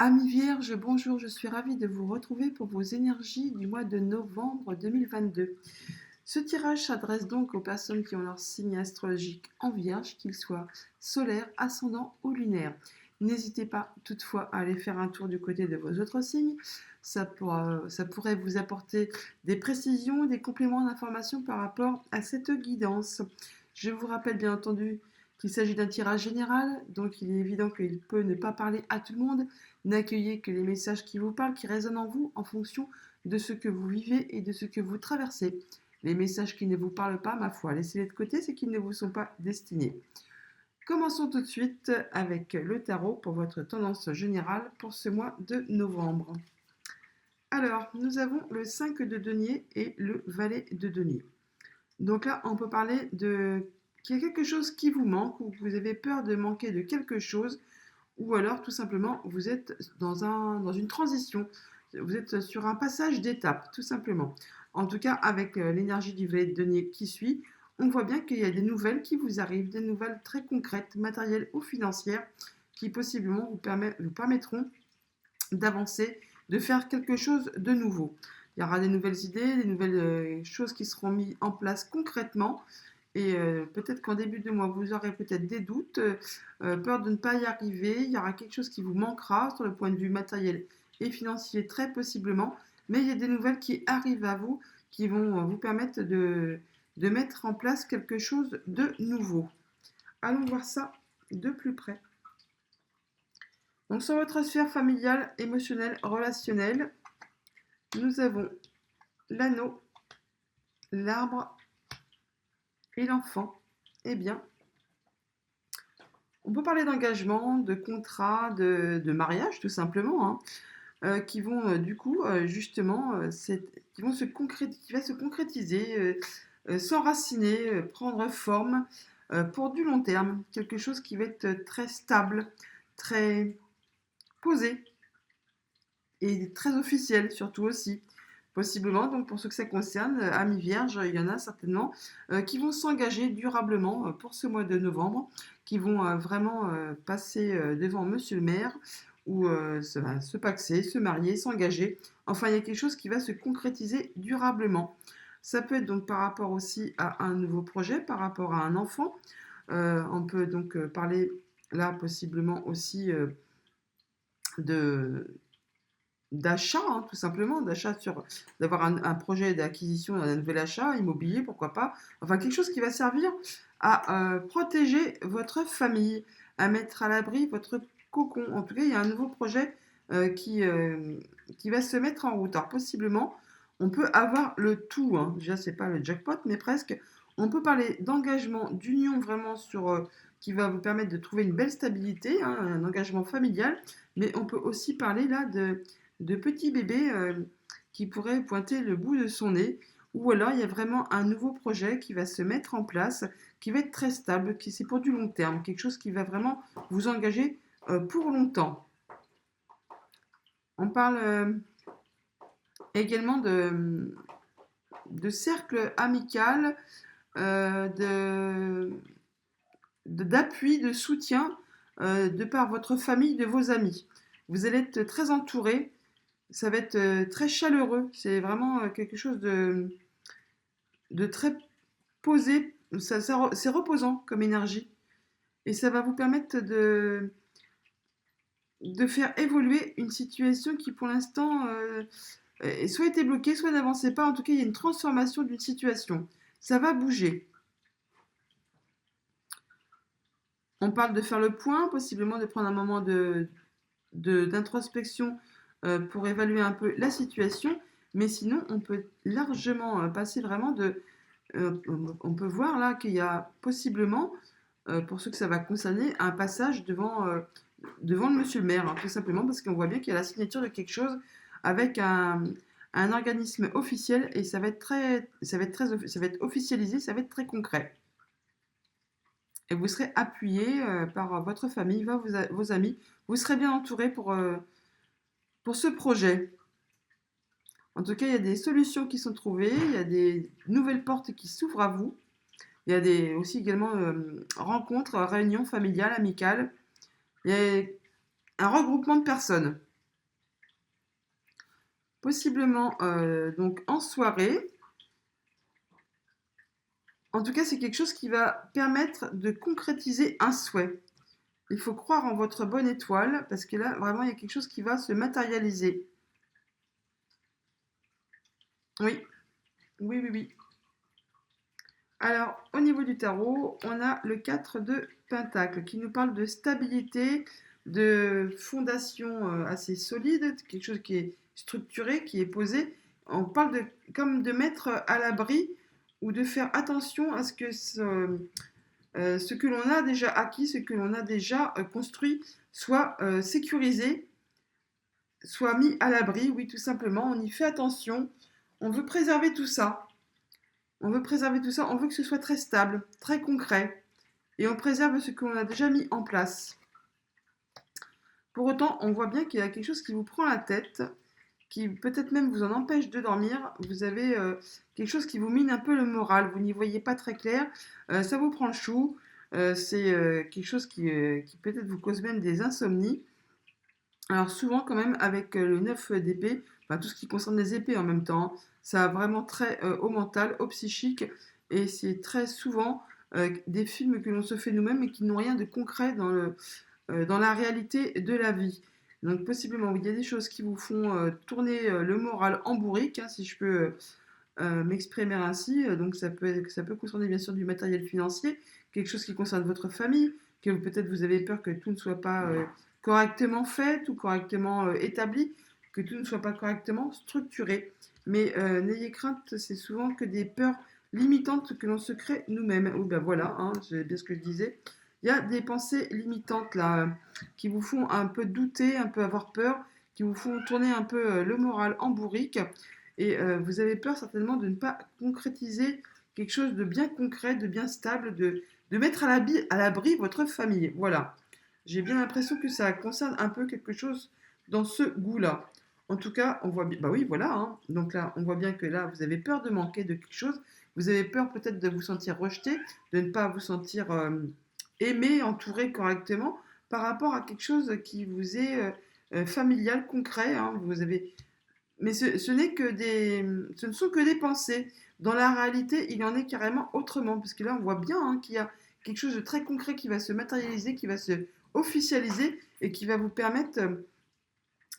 Amis Vierge, bonjour, je suis ravie de vous retrouver pour vos énergies du mois de novembre 2022. Ce tirage s'adresse donc aux personnes qui ont leur signe astrologique en Vierge, qu'il soit solaire, ascendant ou lunaire. N'hésitez pas toutefois à aller faire un tour du côté de vos autres signes. Ça pourrait vous apporter des précisions, des compléments d'information par rapport à cette guidance. Je vous rappelle bien entendu qu'il s'agit d'un tirage général, donc il est évident qu'il peut ne pas parler à tout le monde. N'accueillez que les messages qui vous parlent, qui résonnent en vous en fonction de ce que vous vivez et de ce que vous traversez. Les messages qui ne vous parlent pas, ma foi, laissez-les de côté, c'est qu'ils ne vous sont pas destinés. Commençons tout de suite avec le tarot pour votre tendance générale pour ce mois de novembre. Alors, nous avons le 5 de denier et le valet de denier. Donc là, on peut parler de qu'il y a quelque chose qui vous manque ou que vous avez peur de manquer de quelque chose ou alors tout simplement vous êtes dans une transition, vous êtes sur un passage d'étape tout simplement. En tout cas avec l'énergie du valet de denier qui suit, on voit bien qu'il y a des nouvelles qui vous arrivent, des nouvelles très concrètes, matérielles ou financières qui possiblement vous permettront d'avancer, de faire quelque chose de nouveau. Il y aura des nouvelles idées, des nouvelles choses qui seront mises en place concrètement Et peut-être qu'en début de mois, vous aurez peut-être des doutes, peur de ne pas y arriver. Il y aura quelque chose qui vous manquera sur le point de vue matériel et financier, très possiblement. Mais il y a des nouvelles qui arrivent à vous, qui vont vous permettre de mettre en place quelque chose de nouveau. Allons voir ça de plus près. Donc sur votre sphère familiale, émotionnelle, relationnelle, nous avons l'anneau, l'arbre et l'enfant. Eh bien, on peut parler d'engagement, de contrat, de mariage tout simplement, hein, qui vont du coup justement, qui va se concrétiser, s'enraciner, prendre forme pour du long terme, quelque chose qui va être très stable, très posé et très officiel surtout aussi. Possiblement, donc pour ceux que ça concerne, amis vierges, il y en a certainement qui vont s'engager durablement pour ce mois de novembre, qui vont vraiment passer devant monsieur le maire ou se paxer, se marier, s'engager. Enfin, il y a quelque chose qui va se concrétiser durablement. Ça peut être donc par rapport aussi à un nouveau projet, par rapport à un enfant. On peut donc parler là possiblement aussi de d'achat, hein, tout simplement, d'avoir un projet d'acquisition d'un nouvel achat immobilier, pourquoi pas. Enfin, quelque chose qui va servir à protéger votre famille, à mettre à l'abri votre cocon. En tout cas, il y a un nouveau projet qui va se mettre en route. Alors, possiblement, on peut avoir le tout, hein. Déjà, c'est pas le jackpot, mais presque. On peut parler d'engagement, d'union vraiment qui va vous permettre de trouver une belle stabilité, hein, un engagement familial, mais on peut aussi parler là de petits bébés qui pourraient pointer le bout de son nez. Ou alors il y a vraiment un nouveau projet qui va se mettre en place, qui va être très stable, qui c'est pour du long terme, quelque chose qui va vraiment vous engager pour longtemps. On parle également de cercle amical, d'appui, de soutien de par votre famille, de vos amis. Vous allez être très entouré, ça va être très chaleureux. C'est vraiment quelque chose de très posé. C'est reposant comme énergie. Et ça va vous permettre de faire évoluer une situation qui, pour l'instant, soit était bloquée, soit n'avançait pas. En tout cas, il y a une transformation d'une situation. Ça va bouger. On parle de faire le point, possiblement de prendre un moment d'introspection pour évaluer un peu la situation. Mais sinon, on peut largement passer vraiment on peut voir là qu'il y a possiblement, pour ceux que ça va concerner, un passage devant le monsieur le maire, hein, tout simplement parce qu'on voit bien qu'il y a la signature de quelque chose avec un organisme officiel et ça va être officialisé, ça va être très concret. Et vous serez appuyé par votre famille, vos amis. Vous serez bien entouré pour ce projet. En tout cas, il y a des solutions qui sont trouvées, il y a des nouvelles portes qui s'ouvrent à vous. Il y a aussi également rencontres, réunions familiales, amicales. Il y a un regroupement de personnes. Possiblement donc en soirée. En tout cas, c'est quelque chose qui va permettre de concrétiser un souhait. Il faut croire en votre bonne étoile parce que là, vraiment, il y a quelque chose qui va se matérialiser. Oui, oui, oui, oui. Alors, au niveau du tarot, on a le 4 de Pentacle qui nous parle de stabilité, de fondation assez solide, quelque chose qui est structuré, qui est posé. On parle comme de mettre à l'abri ou de faire attention à ce que l'on a déjà acquis, ce que l'on a déjà construit, soit sécurisé, soit mis à l'abri. Oui, tout simplement, on y fait attention. On veut préserver tout ça. On veut préserver tout ça, on veut que ce soit très stable, très concret. Et on préserve ce que l'on a déjà mis en place. Pour autant, on voit bien qu'il y a quelque chose qui vous prend la tête, qui peut-être même vous en empêche de dormir. Vous avez quelque chose qui vous mine un peu le moral, vous n'y voyez pas très clair, ça vous prend le chou. C'est quelque chose qui peut-être vous cause même des insomnies. Alors souvent quand même avec le 9 d'épée, enfin tout ce qui concerne les épées en même temps, ça a vraiment très au mental, au psychique et c'est très souvent des films que l'on se fait nous-mêmes et qui n'ont rien de concret dans la réalité de la vie. Donc possiblement, il y a des choses qui vous font tourner le moral en bourrique, hein, si je peux m'exprimer ainsi. Donc ça peut concerner bien sûr du matériel financier, quelque chose qui concerne votre famille, que peut-être vous avez peur que tout ne soit pas correctement fait ou correctement établi, que tout ne soit pas correctement structuré. Mais n'ayez crainte, c'est souvent que des peurs limitantes que l'on se crée nous-mêmes. Oui, ben voilà, hein, c'est bien ce que je disais. Il y a des pensées limitantes là, qui vous font un peu douter, un peu avoir peur, qui vous font tourner un peu le moral en bourrique. Et vous avez peur certainement de ne pas concrétiser quelque chose de bien concret, de bien stable, de mettre à l'abri votre famille. Voilà. J'ai bien l'impression que ça concerne un peu quelque chose dans ce goût-là. En tout cas, on voit bien. Bah oui, voilà, hein. Donc là, on voit bien que là, vous avez peur de manquer de quelque chose. Vous avez peur peut-être de vous sentir rejeté, de ne pas vous sentir aimé, entouré correctement par rapport à quelque chose qui vous est familial, concret, hein. Vous avez mais ce ne sont que des pensées. Dans la réalité, il en est carrément autrement, parce que là, on voit bien hein, qu'il y a quelque chose de très concret qui va se matérialiser, qui va se officialiser et qui va vous permettre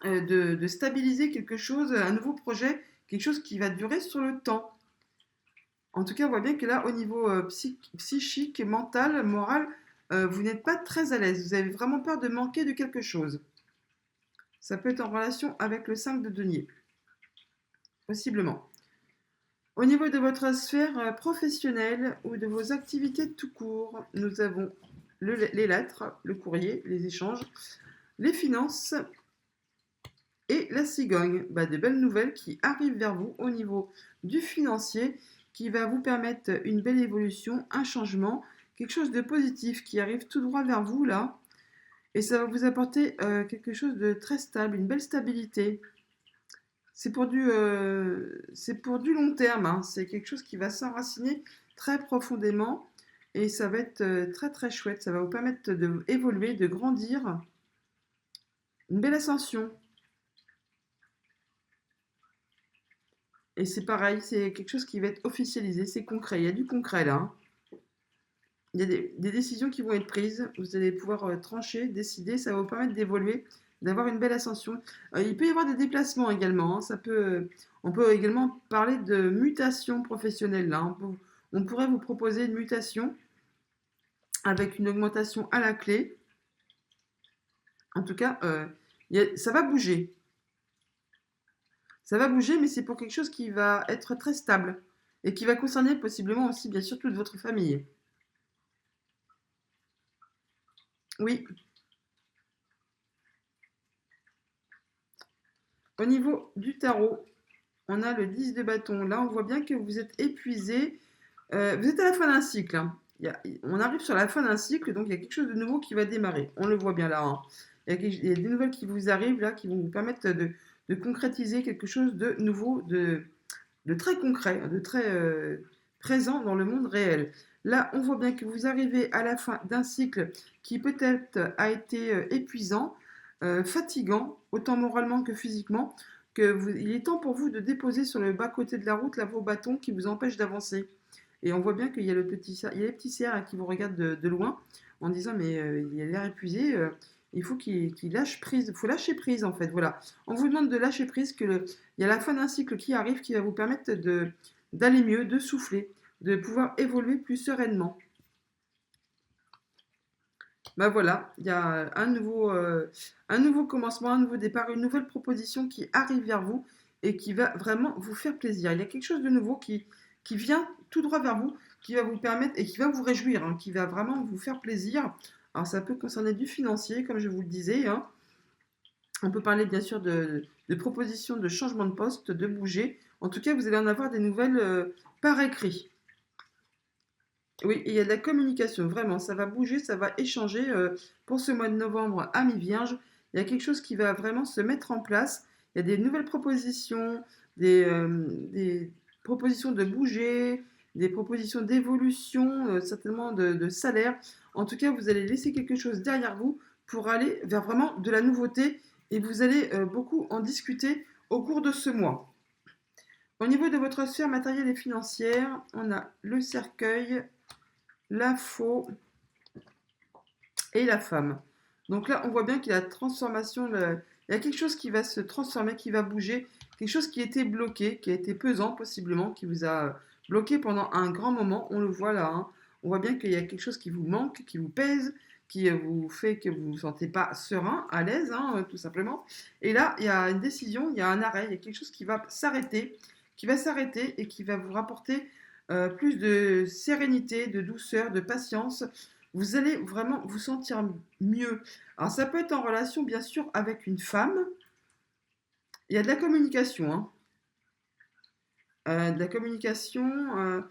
de stabiliser quelque chose, un nouveau projet, quelque chose qui va durer sur le temps. En tout cas, on voit bien que là, au niveau psychique, mental, moral, vous n'êtes pas très à l'aise. Vous avez vraiment peur de manquer de quelque chose. Ça peut être en relation avec le 5 de denier, possiblement. Au niveau de votre sphère professionnelle ou de vos activités tout court, nous avons les lettres, le courrier, les échanges, les finances et la cigogne. Bah, de belles nouvelles qui arrivent vers vous au niveau du financier, qui va vous permettre une belle évolution, un changement, quelque chose de positif qui arrive tout droit vers vous là. Et ça va vous apporter quelque chose de très stable, une belle stabilité. C'est pour du long terme, hein. C'est quelque chose qui va s'enraciner très profondément et ça va être très très chouette. Ça va vous permettre d'évoluer, de grandir. Une belle ascension. Et c'est pareil, c'est quelque chose qui va être officialisé, c'est concret. Il y a du concret là, hein. Il y a des décisions qui vont être prises. Vous allez pouvoir trancher, décider. Ça va vous permettre d'évoluer, d'avoir une belle ascension. Il peut y avoir des déplacements également, hein. On peut également parler de mutation professionnelle. Là. On pourrait vous proposer une mutation avec une augmentation à la clé. En tout cas, ça va bouger. Ça va bouger, mais c'est pour quelque chose qui va être très stable et qui va concerner possiblement aussi, bien sûr, toute votre famille. Oui. Au niveau du tarot, on a le 10 de bâton. Là, on voit bien que vous êtes épuisé. Vous êtes à la fin d'un cycle, hein. On arrive sur la fin d'un cycle, donc il y a quelque chose de nouveau qui va démarrer. On le voit bien là, hein. Il y a des nouvelles qui vous arrivent là, qui vont vous permettre de concrétiser quelque chose de nouveau, de très concret, de très présent dans le monde réel. Là, on voit bien que vous arrivez à la fin d'un cycle qui peut-être a été épuisant, fatigant, autant moralement que physiquement, il est temps pour vous de déposer sur le bas-côté de la route là, vos bâtons qui vous empêchent d'avancer. Et on voit bien qu'il y a, il y a les petits cerfs qui vous regardent de loin en disant mais il a l'air épuisé, il faut qu'il lâche prise, il faut lâcher prise en fait, voilà. On vous demande de lâcher prise, il y a la fin d'un cycle qui arrive qui va vous permettre d'aller mieux, de souffler, de pouvoir évoluer plus sereinement. Ben voilà, il y a un nouveau commencement, un nouveau départ, une nouvelle proposition qui arrive vers vous et qui va vraiment vous faire plaisir. Il y a quelque chose de nouveau qui vient tout droit vers vous, qui va vous permettre et qui va vous réjouir, hein, qui va vraiment vous faire plaisir. Alors ça peut concerner du financier, comme je vous le disais, hein. On peut parler bien sûr de propositions de changement de poste, de bouger. En tout cas, vous allez en avoir des nouvelles par écrit. Oui, et il y a de la communication, vraiment, ça va bouger, ça va échanger. Pour ce mois de novembre à mi-vierge, il y a quelque chose qui va vraiment se mettre en place. Il y a des nouvelles propositions, des propositions de bouger, des propositions d'évolution, certainement de salaire. En tout cas, vous allez laisser quelque chose derrière vous pour aller vers vraiment de la nouveauté et vous allez beaucoup en discuter au cours de ce mois. Au niveau de votre sphère matérielle et financière, on a le cercueil, la faux et la femme. Donc là, on voit bien qu'il y a la transformation, il y a quelque chose qui va se transformer, qui va bouger, quelque chose qui était bloqué, qui a été pesant possiblement, qui vous a bloqué pendant un grand moment. On le voit là, hein. On voit bien qu'il y a quelque chose qui vous manque, qui vous pèse, qui vous fait que vous ne vous sentez pas serein, à l'aise, hein, tout simplement. Et là, il y a une décision, il y a un arrêt, il y a quelque chose qui va s'arrêter et qui va vous rapporter plus de sérénité, de douceur, de patience. Vous allez vraiment vous sentir mieux. Alors ça peut être en relation bien sûr avec une femme. Il y a de la communication, hein. De la communication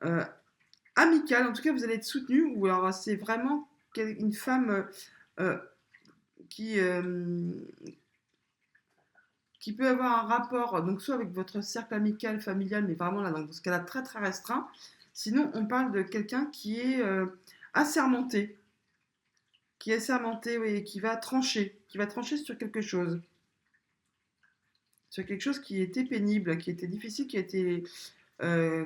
euh, amicale. En tout cas, vous allez être soutenu. Ou alors c'est vraiment une femme euh, qui, euh, qui peut avoir un rapport, donc soit avec votre cercle amical, familial, mais vraiment là, dans ce cas-là, très très restreint. Sinon, on parle de quelqu'un assermenté, qui est assermenté, oui, et qui va trancher sur quelque chose qui était pénible, qui était difficile, qui était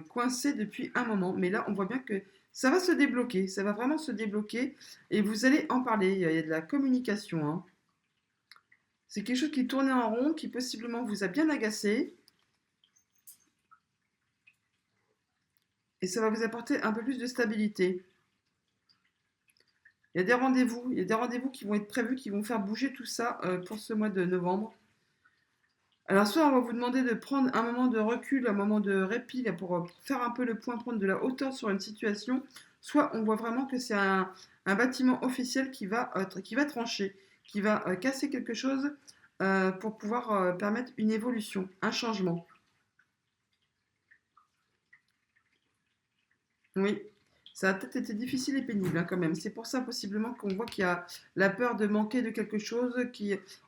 coincé depuis un moment. Mais là, on voit bien que ça va se débloquer, ça va vraiment se débloquer, et vous allez en parler. Il y a de la communication, hein. C'est quelque chose qui tournait en rond, qui possiblement vous a bien agacé, et ça va vous apporter un peu plus de stabilité. Il y a des rendez-vous qui vont être prévus, qui vont faire bouger tout ça pour ce mois de novembre. Alors, soit on va vous demander de prendre un moment de recul, un moment de répit là, pour faire un peu le point, prendre de la hauteur sur une situation, soit on voit vraiment que c'est un bâtiment officiel qui va trancher, qui va casser quelque chose pour pouvoir permettre une évolution, un changement. Oui, ça a peut-être été difficile et pénible hein, quand même. C'est pour ça possiblement qu'on voit qu'il y a la peur de manquer de quelque chose,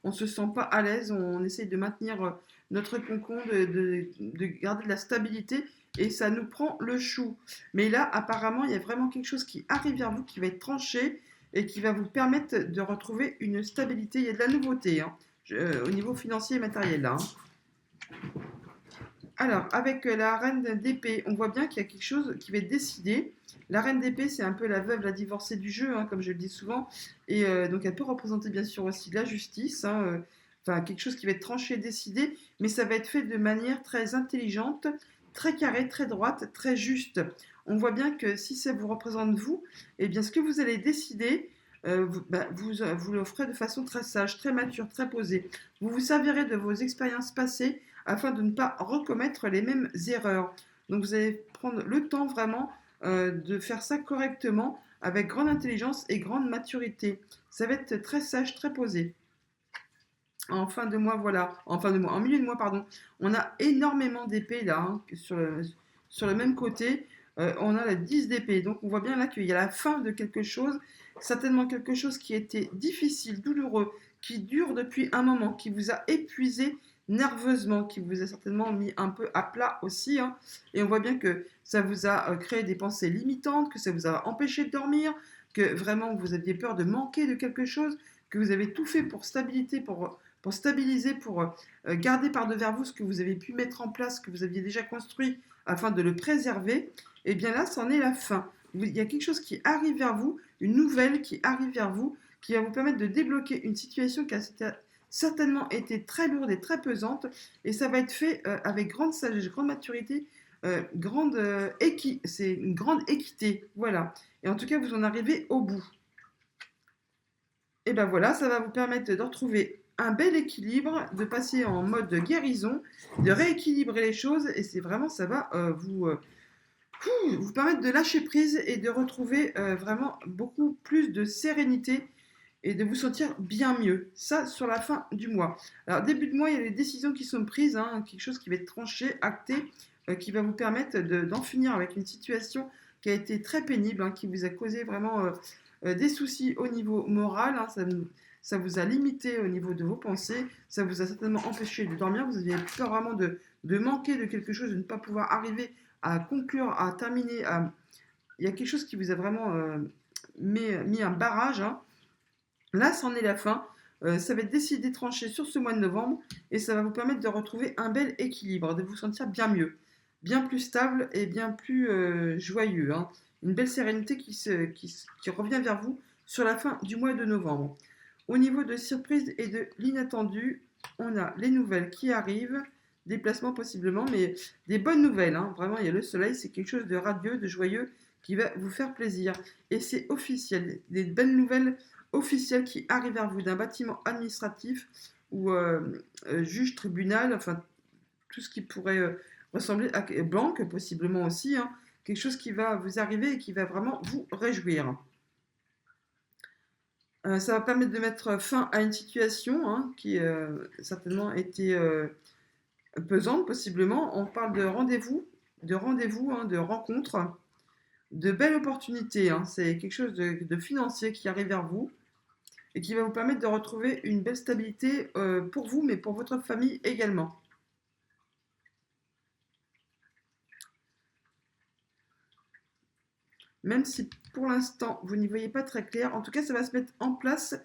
on ne se sent pas à l'aise, on essaye de maintenir notre cocon, de garder de la stabilité et ça nous prend le chou. Mais là, apparemment, il y a vraiment quelque chose qui arrive vers vous, qui va être tranché et qui va vous permettre de retrouver une stabilité. Il y a de la nouveauté hein, au niveau financier et matériel là, hein. Alors, avec la reine d'épée, on voit bien qu'il y a quelque chose qui va être décidé. La reine d'épée, c'est un peu la veuve, la divorcée du jeu, hein, comme je le dis souvent. Et donc, elle peut représenter bien sûr aussi la justice, hein, enfin, quelque chose qui va être tranché, décidé, mais ça va être fait de manière très intelligente, très carrée, très droite, très juste. On voit bien que si ça vous représente vous, eh bien, ce que vous allez décider, vous le ferez de façon très sage, très mature, très posée. Vous vous servirez de vos expériences passées afin de ne pas recommettre les mêmes erreurs. Donc vous allez prendre le temps vraiment de faire ça correctement avec grande intelligence et grande maturité. Ça va être très sage, très posé. En fin de mois, voilà. En fin de mois, en milieu de mois, pardon. On a énormément d'épées là, hein, sur le même côté. On a la 10 d'épée. Donc on voit bien là qu'il y a la fin de quelque chose. Certainement quelque chose qui était difficile, douloureux, qui dure depuis un moment, qui vous a épuisé nerveusement, qui vous a certainement mis un peu à plat aussi, hein. Et on voit bien que ça vous a créé des pensées limitantes, que ça vous a empêché de dormir, que vraiment vous aviez peur de manquer de quelque chose, que vous avez tout fait pour stabiliser, pour garder par devers vous ce que vous avez pu mettre en place, ce que vous aviez déjà construit afin de le préserver, et bien là, c'en est la fin. Il y a quelque chose qui arrive vers vous, une nouvelle qui arrive vers vous, qui va vous permettre de débloquer une situation qui a certainement été très lourde et très pesante, et ça va être fait avec grande sagesse, grande maturité, c'est une grande équité, voilà. Et en tout cas, vous en arrivez au bout. Et ben voilà, ça va vous permettre de retrouver un bel équilibre, de passer en mode guérison, de rééquilibrer les choses, et c'est vraiment, ça va vous permettre de lâcher prise et de retrouver vraiment beaucoup plus de sérénité et de vous sentir bien mieux. Ça, sur la fin du mois. Alors, début de mois, il y a les décisions qui sont prises, hein, quelque chose qui va être tranché, acté, qui va vous permettre d'en finir avec une situation qui a été très pénible, hein, qui vous a causé vraiment des soucis au niveau moral, hein, ça vous a limité au niveau de vos pensées, ça vous a certainement empêché de dormir, vous aviez peur vraiment de manquer de quelque chose, de ne pas pouvoir arriver à conclure, à terminer. Il y a quelque chose qui vous a vraiment mis un barrage, hein. Là, c'en est la fin. Ça va être décidé, tranché sur ce mois de novembre et ça va vous permettre de retrouver un bel équilibre, de vous sentir bien mieux, bien plus stable et bien plus joyeux, hein. Une belle sérénité qui revient vers vous sur la fin du mois de novembre. Au niveau de surprise et de l'inattendu, on a les nouvelles qui arrivent, déplacements possiblement, mais des bonnes nouvelles, hein. Vraiment, il y a le soleil, c'est quelque chose de radieux, de joyeux, qui va vous faire plaisir. Et c'est officiel, des belles nouvelles officielles qui arrivent vers vous d'un bâtiment administratif ou juge, tribunal, enfin tout ce qui pourrait ressembler à banque possiblement aussi, hein. Quelque chose qui va vous arriver et qui va vraiment vous réjouir. Ça va permettre de mettre fin à une situation, hein, qui certainement était pesante possiblement. On parle de rendez-vous, hein, de rencontres, de belles opportunités, hein. C'est quelque chose de financier qui arrive vers vous et qui va vous permettre de retrouver une belle stabilité pour vous, mais pour votre famille également. Même si pour l'instant vous n'y voyez pas très clair, en tout cas ça va se mettre en place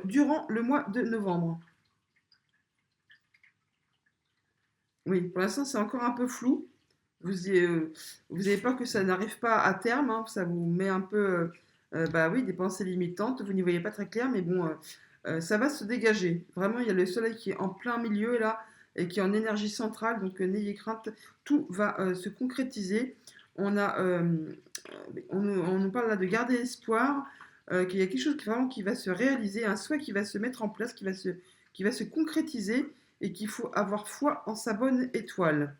durant le mois de novembre. Oui, pour l'instant c'est encore un peu flou. Vous avez peur que ça n'arrive pas à terme, hein, ça vous met un peu, bah oui, des pensées limitantes, vous n'y voyez pas très clair, mais bon, ça va se dégager. Vraiment, il y a le soleil qui est en plein milieu là, et qui est en énergie centrale, donc n'ayez crainte, tout va se concrétiser. On a, on nous parle là de garder espoir, qu'il y a quelque chose vraiment qui va se réaliser, un souhait qui va se mettre en place, qui va se concrétiser, et qu'il faut avoir foi en sa bonne étoile.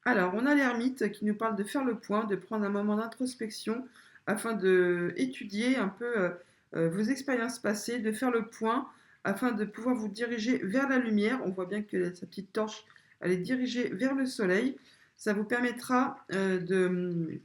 Alors, on a l'ermite qui nous parle de faire le point, de prendre un moment d'introspection afin de étudier un peu vos expériences passées, de faire le point afin de pouvoir vous diriger vers la lumière. On voit bien que sa petite torche, elle est dirigée vers le soleil. Ça vous permettra de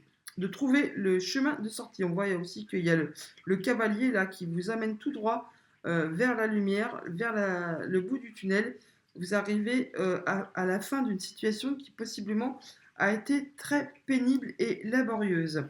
trouver le chemin de sortie. On voit aussi qu'il y a le cavalier là qui vous amène tout droit vers la lumière, vers le bout du tunnel. Vous arrivez à la fin d'une situation qui possiblement a été très pénible et laborieuse,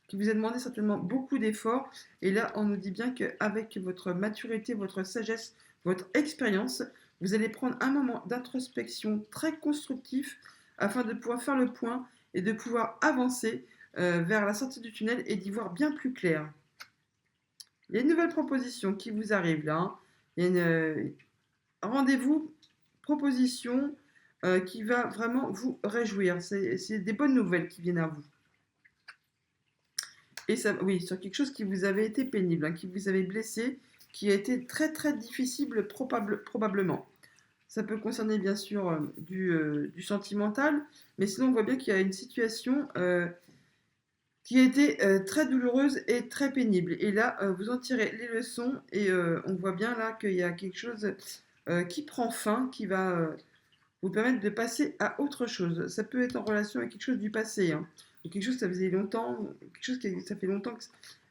qui vous a demandé certainement beaucoup d'efforts. Et là, on nous dit bien qu'avec votre maturité, votre sagesse, votre expérience, vous allez prendre un moment d'introspection très constructif afin de pouvoir faire le point et de pouvoir avancer vers la sortie du tunnel et d'y voir bien plus clair. Il y a une nouvelle proposition qui vous arrive là, hein. Il y a une rendez-vous, proposition qui va vraiment vous réjouir. C'est des bonnes nouvelles qui viennent à vous. Et ça, oui, sur quelque chose qui vous avait été pénible, hein, qui vous avait blessé, qui a été très très difficile probablement. Ça peut concerner bien sûr du sentimental, mais sinon on voit bien qu'il y a une situation qui a été très douloureuse et très pénible. Et là, vous en tirez les leçons et on voit bien là qu'il y a quelque chose qui prend fin, qui va vous permettre de passer à autre chose. Ça peut être en relation avec quelque chose du passé, hein, ou quelque chose que ça faisait longtemps, quelque chose qui ça fait longtemps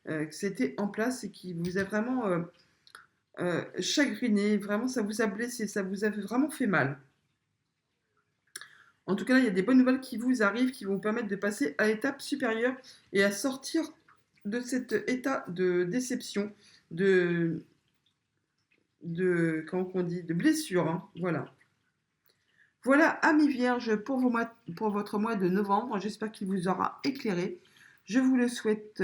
que c'était en place et qui vous a vraiment chagriné, vraiment ça vous a blessé, ça vous a vraiment fait mal. En tout cas, là, il y a des bonnes nouvelles qui vous arrivent, qui vont vous permettre de passer à l'étape supérieure et à sortir de cet état de déception, comment on dit, de blessure, hein, voilà. Voilà, amis vierges, pour votre mois de novembre. J'espère qu'il vous aura éclairé. Je vous le souhaite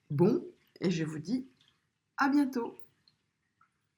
bon et je vous dis à bientôt.